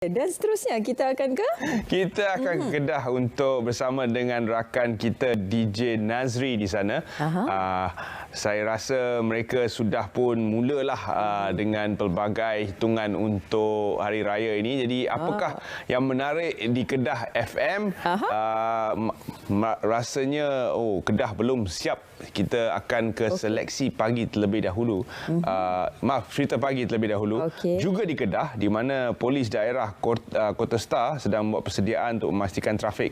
Dan seterusnya kita akan ke? Kita akan ke Kedah untuk bersama dengan rakan kita DJ Nazri di sana. Saya rasa mereka sudah pun mulalah dengan pelbagai hitungan untuk Hari Raya ini. Jadi apakah yang menarik di Kedah FM? Rasanya Kedah belum siap. Kita akan ke seleksi pagi terlebih dahulu. Cerita pagi terlebih dahulu. Juga di Kedah di mana polis daerah Kota Star sedang membuat persediaan untuk memastikan trafik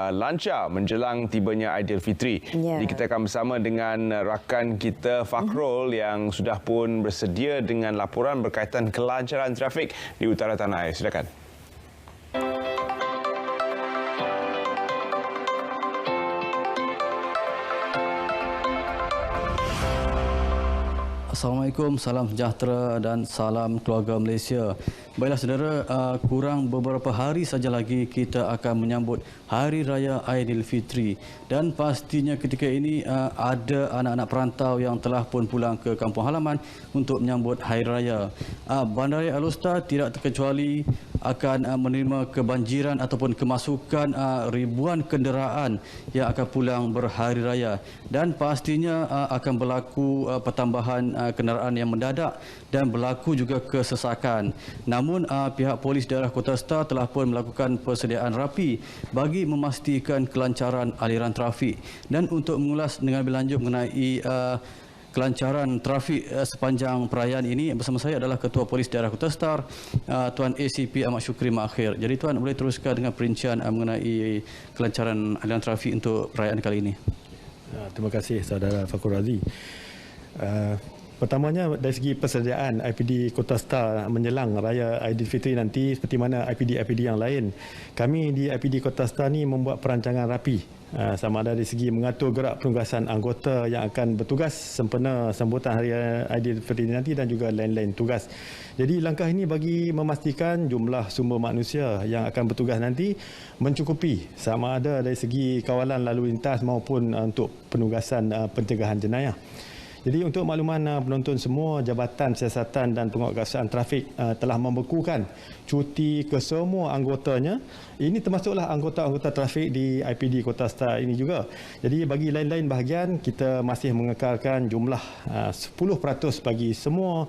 lancar menjelang tibanya Aidilfitri. Jadi kita akan bersama dengan rakan kita Fakhrul yang sudah pun bersedia dengan laporan berkaitan kelancaran trafik di utara tanah air. Silakan. Assalamualaikum, salam sejahtera dan salam keluarga Malaysia. Baiklah saudara, kurang beberapa hari saja lagi kita akan menyambut Hari Raya Aidilfitri dan pastinya ketika ini ada anak-anak perantau yang telah pun pulang ke kampung halaman untuk menyambut Hari Raya. Bandaraya Alor tidak terkecuali akan menerima kebanjiran ataupun kemasukan ribuan kenderaan yang akan pulang berhari raya dan pastinya akan berlaku pertambahan kenderaan yang mendadak dan berlaku juga kesesakan. Namun pihak polis daerah Kota Star telah pun melakukan persediaan rapi bagi memastikan kelancaran aliran trafik. Dan untuk mengulas dengan lebih lanjut mengenai kelancaran trafik sepanjang perayaan ini, bersama saya adalah Ketua Polis Daerah Kota Star, Tuan ACP Ahmad Syukri Makhir. Jadi Tuan boleh teruskan dengan perincian mengenai kelancaran aliran trafik untuk perayaan kali ini. Terima kasih Saudara Fakhrul Razi. Pertamanya dari segi persediaan IPD Kota Star menjelang Raya Aidilfitri nanti, seperti mana IPD-IPD yang lain, kami di IPD Kota Star ni membuat perancangan rapi sama ada dari segi mengatur gerak penugasan anggota yang akan bertugas sempena sambutan Hari Aidilfitri nanti dan juga lain-lain tugas. Jadi langkah ini bagi memastikan jumlah sumber manusia yang akan bertugas nanti mencukupi sama ada dari segi kawalan lalu lintas maupun untuk penugasan pencegahan jenayah. Jadi untuk makluman penonton semua, Jabatan Siasatan dan Penguatkuasaan Trafik telah membekukan cuti ke semua anggotanya. Ini termasuklah anggota-anggota trafik di IPD Kota Star ini juga. Jadi bagi lain-lain bahagian, kita masih mengekalkan jumlah 10% bagi semua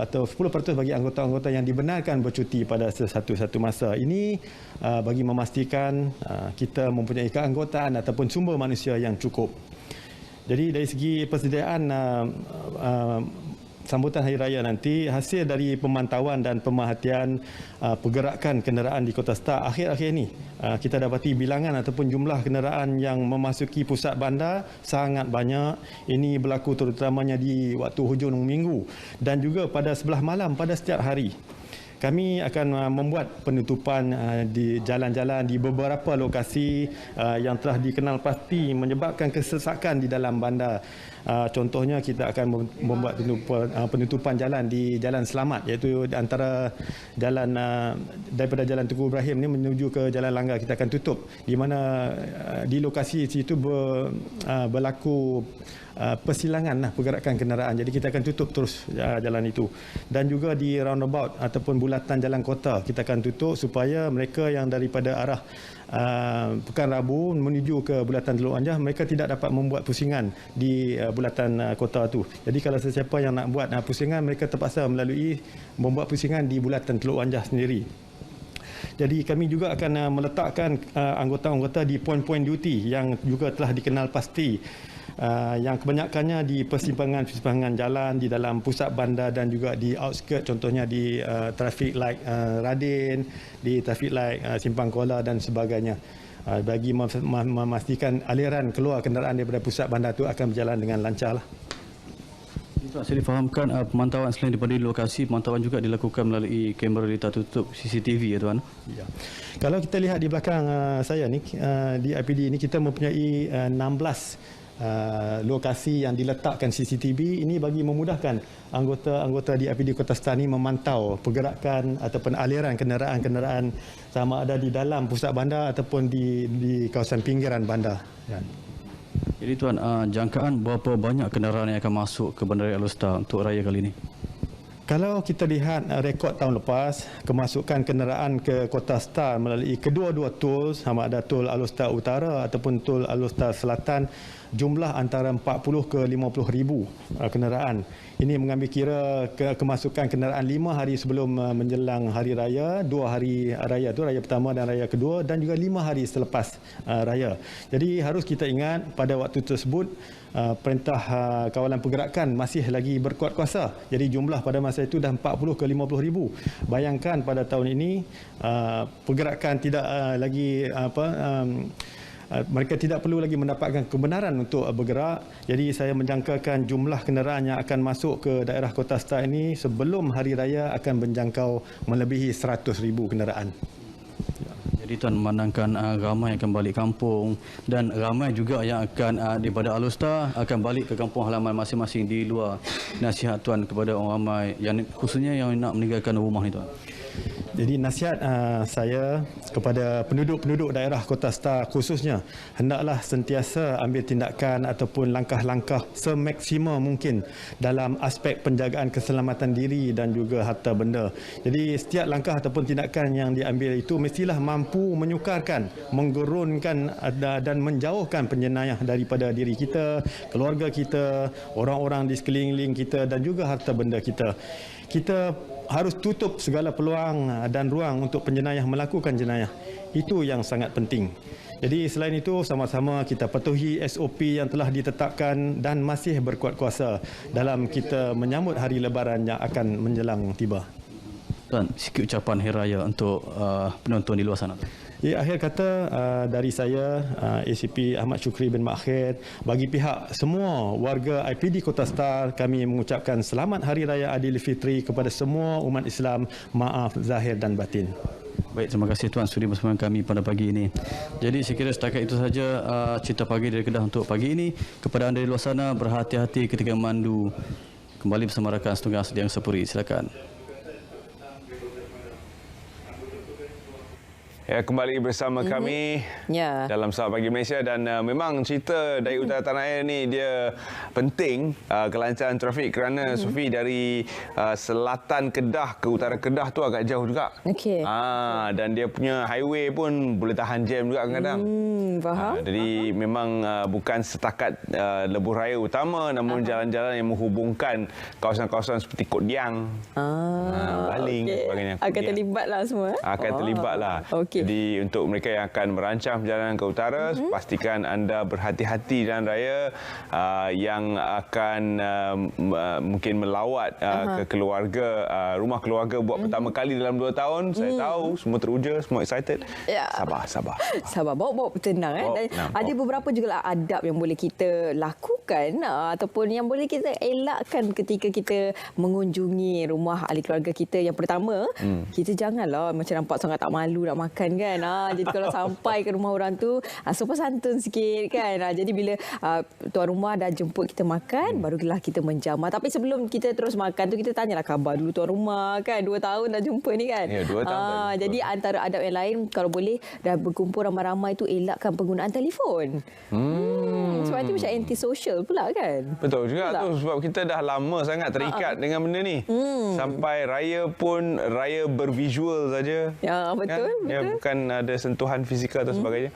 atau 10% bagi anggota-anggota yang dibenarkan bercuti pada satu masa. Ini bagi memastikan kita mempunyai keanggotaan ataupun sumber manusia yang cukup. Jadi dari segi persediaan sambutan Hari Raya nanti, hasil dari pemantauan dan pemerhatian pergerakan kenderaan di Kota Star akhir-akhir ini, kita dapati bilangan ataupun jumlah kenderaan yang memasuki pusat bandar sangat banyak. Ini berlaku terutamanya di waktu hujung minggu dan juga pada sebelah malam pada setiap hari. Kami akan membuat penutupan di jalan-jalan di beberapa lokasi yang telah dikenal pasti menyebabkan kesesakan di dalam bandar. Contohnya kita akan membuat penutupan jalan di Jalan Selamat, iaitu antara jalan daripada Jalan Tunku Ibrahim ni menuju ke Jalan Langgar, kita akan tutup di mana di lokasi situ berlaku persilangan pergerakan kenderaan. Jadi kita akan tutup terus jalan itu. Dan juga di roundabout ataupun bulatan jalan kota kita akan tutup supaya mereka yang daripada arah Pekan Rabu menuju ke bulatan Teluk Anjah, mereka tidak dapat membuat pusingan di bulatan kota itu. Jadi kalau sesiapa yang nak buat pusingan, mereka terpaksa membuat pusingan di bulatan Teluk Anjah sendiri. Jadi kami juga akan meletakkan anggota-anggota di poin-poin duty yang juga telah dikenal pasti, yang kebanyakannya di persimpangan-persimpangan jalan di dalam pusat bandar dan juga di outskirt, contohnya di traffic light Radin, di traffic light Simpang Kuala dan sebagainya, bagi memastikan aliran keluar kenderaan daripada pusat bandar itu akan berjalan dengan lancar. Saya difahamkan pemantauan selain daripada lokasi, pemantauan juga dilakukan melalui kamera di tertutup CCTV ya Tuan? Ya. Kalau kita lihat di belakang saya ni, di IPD ini kita mempunyai 16 lokasi yang diletakkan CCTV. Ini bagi memudahkan anggota-anggota di IPD Kota Star ni memantau pergerakan ataupun aliran kenderaan-kenderaan sama ada di dalam pusat bandar ataupun di kawasan pinggiran bandar. Ya. Jadi Tuan, jangkaan berapa banyak kenderaan yang akan masuk ke Bandaraya Alor untuk raya kali ini? Kalau kita lihat rekod tahun lepas, kemasukan kenderaan ke Kota Star melalui kedua-dua tol, sama ada tol Alor Setar Utara ataupun tol Alor Setar Selatan, jumlah antara 40 ke 50 ribu kenderaan. Ini mengambil kira kemasukan kenderaan 5 hari sebelum menjelang Hari Raya, 2 hari raya itu, Raya pertama dan Raya kedua, dan juga 5 hari selepas Raya. Jadi harus kita ingat pada waktu tersebut, Perintah Kawalan Pergerakan masih lagi berkuat kuasa. Jadi jumlah pada masa itu dah 40 ke 50 ribu. Bayangkan pada tahun ini pergerakan tidak lagi mereka tidak perlu lagi mendapatkan kebenaran untuk bergerak. Jadi saya menjangkakan jumlah kenderaan yang akan masuk ke daerah Kota Star ini sebelum Hari Raya akan menjangkau melebihi 100,000 kenderaan. Jadi Tuan memandangkan ramai akan balik kampung dan ramai juga yang akan daripada Alor Setar akan balik ke kampung halaman masing-masing. Di luar nasihat Tuan kepada orang ramai yang khususnya yang nak meninggalkan rumah ni Tuan. Jadi nasihat saya kepada penduduk-penduduk daerah Kota Star khususnya, hendaklah sentiasa ambil tindakan ataupun langkah-langkah semaksimal mungkin dalam aspek penjagaan keselamatan diri dan juga harta benda. Jadi setiap langkah ataupun tindakan yang diambil itu mestilah mampu menyukarkan, menggurunkan dan menjauhkan penjenayah daripada diri kita, keluarga kita, orang-orang di sekeliling kita dan juga harta benda kita. Kita harus tutup segala peluang dan ruang untuk penjenayah melakukan jenayah. Itu yang sangat penting. Jadi selain itu, sama-sama kita patuhi SOP yang telah ditetapkan dan masih berkuat kuasa dalam kita menyambut hari Lebaran yang akan menjelang tiba. Tuan, sikit ucapan Hari Raya untuk penonton di luar sana. Ya, akhir kata dari saya, ACP Ahmad Syukri bin Makhir, bagi pihak semua warga IPD Kota Star, kami mengucapkan selamat Hari Raya Aidilfitri kepada semua umat Islam, maaf zahir dan batin. Baik, terima kasih Tuan sudi bersama kami pada pagi ini. Jadi saya kira setakat itu saja cerita pagi dari Kedah untuk pagi ini. Kepada anda di luar sana, berhati-hati ketika memandu. Kembali bersama rakan setugas yang sepuri. Silakan. Ya, kembali bersama kami dalam Selamat Pagi Malaysia, dan memang cerita dari utara tanah air ni dia penting, kelancaran trafik, kerana Sufi dari selatan Kedah ke utara Kedah tu agak jauh juga. Okey. Dan dia punya highway pun boleh tahan jam juga kadang-kadang. Faham. Jadi memang bukan setakat lebuh raya utama, namun jalan-jalan yang menghubungkan kawasan-kawasan seperti Kot Diang, Baling, sebagainya. Akan terlibatlah semua. Akan terlibatlah. Okey. Jadi untuk mereka yang akan merancang perjalanan ke utara, pastikan anda berhati-hati jalan raya, yang akan mungkin melawat ke keluarga, rumah keluarga buat pertama kali dalam 2 tahun. Saya tahu semua teruja, semua excited. Ya. Sabar, bawa tenang. Dan ada beberapa juga adab yang boleh kita lakukan ataupun yang boleh kita elakkan ketika kita mengunjungi rumah ahli keluarga kita. Yang pertama, kita janganlah macam nampak sangat tak malu nak makan kan. Jadi kalau sampai ke rumah orang tu, sopan santun sikit kan. Jadi bila tuan rumah dah jemput kita makan, barulah kita menjamah. Tapi sebelum kita terus makan tu, kita tanyalah khabar dulu tuan rumah kan. 2 tahun dah jumpa ni kan. Ya, 2 tahun. Jadi antara adab yang lain, kalau boleh dah berkumpul ramai-ramai tu, elakkan penggunaan telefon. Sebab itu macam anti-social pula kan. Betul juga tu, sebab kita dah lama sangat terikat dengan benda ni. Sampai raya pun raya bervisual saja. Ya, betul. Kan? Ya, bukan ada sentuhan fizikal atau sebagainya.